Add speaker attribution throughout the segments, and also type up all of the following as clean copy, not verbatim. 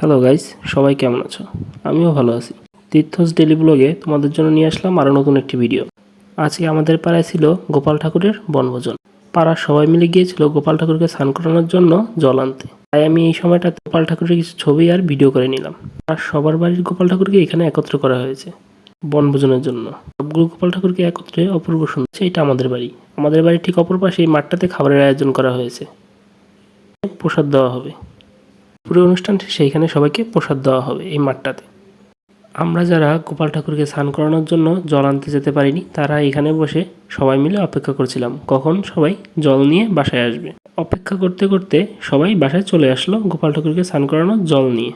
Speaker 1: Hello guys, সবাই কেমন আছো? আমিও ভালো আছি। তীর্থস ডেলি ব্লগে তোমাদের জন্য নিয়ে আসলাম আরও নতুন একটি ভিডিও। আজকে আমাদের পাড়ায় ছিল গোপাল ঠাকুরের বনভোজন। পাড়ার সবাই মিলে গিয়েছিল গোপাল ঠাকুরকে স্নান করানোর জন্য জল আনতে। তাই আমি এই সময়টা গোপাল ঠাকুরের কিছু ছবি আর ভিডিও করে নিলাম। আর সবার বাড়ির গোপাল ঠাকুরকে এখানে একত্র করা হয়েছে বনভোজনের জন্য। সবগুলো গোপাল ঠাকুরকে একত্রে অপূর্ব সুন্দর। এটা আমাদের বাড়ি। আমাদের বাড়ির ঠিক অপর পাশে এই মাঠটাতে খাবারের আয়োজন করা হয়েছে। প্রসাদ দেওয়া হবে। পুরো অনুষ্ঠানটি সেইখানে সবাইকে প্রসাদ দেওয়া হবে এই মাঠটাতে। আমরা যারা গোপাল ঠাকুরকে স্নান করানোর জন্য জল আনতে যেতে পারিনি, তারা এখানে বসে সবাই মিলে অপেক্ষা করছিলাম কখন সবাই জল নিয়ে বাসায় আসবে। অপেক্ষা করতে করতে সবাই বাসায় চলে আসলো গোপাল ঠাকুরকে স্নান করানোর জল নিয়ে।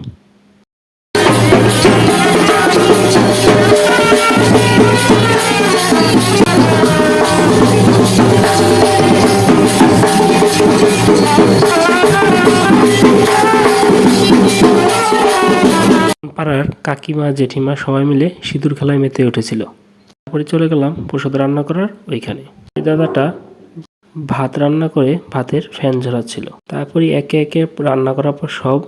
Speaker 1: পাড়ার কাকিমা জেঠিমা সবাই মিলে সিঁদুর খেলায় মেতে উঠেছিল। তারপরে চলে গেলাম প্রসাদ রান্না করার ওইখানে। দাদাটা ভাত রান্না করে ভাতের ফ্যান ঝরাচ্ছিল। তারপরে একে একে রান্না করার পর সব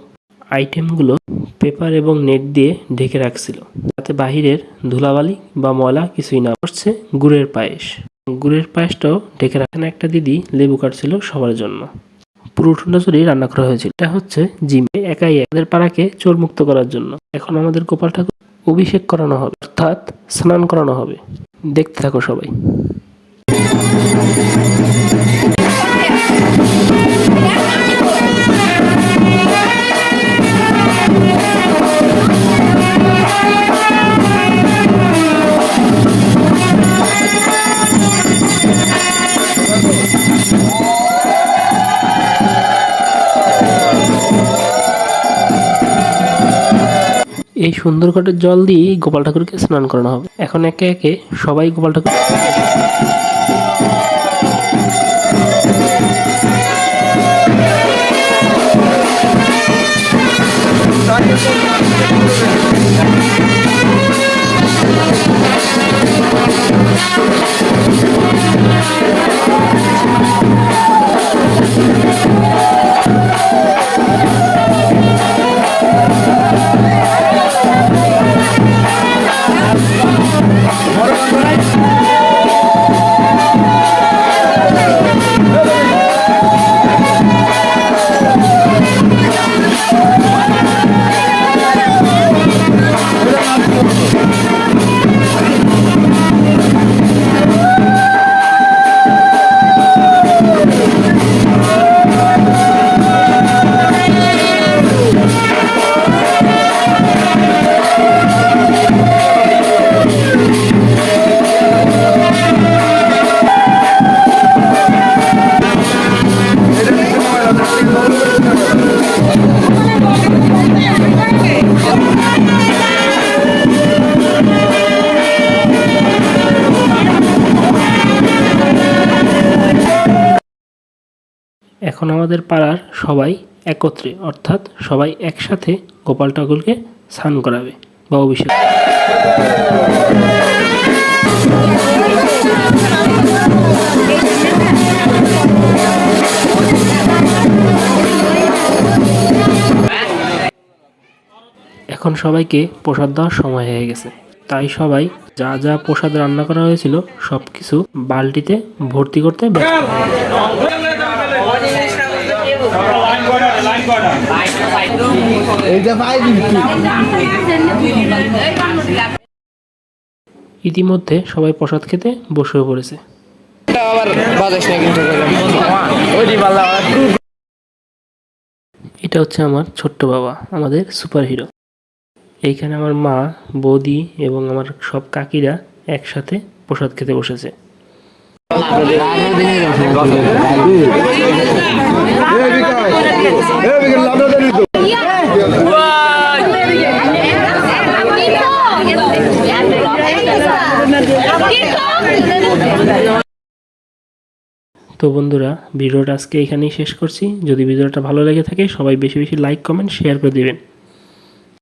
Speaker 1: আইটেমগুলো পেপার এবং নেট দিয়ে ঢেকে রাখছিল, যাতে বাহিরের ধুলাবালি বা ময়লা কিছুই না পড়ছে। গুড়ের পায়েস, গুড়ের পায়েসটাও ঢেকে রাখেন। একটা দিদি লেবু কাটছিল সবার জন্য। পুরো ঠান্ডাচুরি রান্না করা হয়েছিল। এটা হচ্ছে জিমে একাই আমাদের পাড়াকে চোর মুক্ত করার জন্য। এখন আমাদের গোপাল ঠাকুর অভিষেক করানো হবে, অর্থাৎ স্নান করানো হবে। দেখতে থাকো সবাই। এই সুন্দর ঘটের জল দিয়ে গোপাল ঠাকুরকে স্নান করানো হবে। এখন একে একে সবাই গোপাল ঠাকুর এখন আমাদের পাড়ার সবাই একত্রে, অর্থাৎ সবাই একসাথে গোপাল ঠাকুরকে স্নান করাবে বা অভিষেক। এখন সবাইকে প্রসাদ দেওয়ার সময় হয়ে গেছে, তাই সবাই যা যা প্রসাদ রান্না করা হয়েছিল সবকিছু বালতিতে ভর্তি করতে ব্যস্ত। ইতিমধ্যে সবাই প্রসাদ খেতে বসে পড়েছে। এটা হচ্ছে আমার ছোট্ট বাবা, আমাদের সুপার হিরো। এইখানে আমার মা, বৌদি এবং আমার সব কাকিরা একসাথে প্রসাদ খেতে বসেছে। তো বন্ধুরা, ভিডিওটা আজকে এখানেই শেষ করছি। যদি ভিডিওটা ভালো লেগে থাকে সবাই বেশি বেশি লাইক, কমেন্ট, শেয়ার করে দিবেন।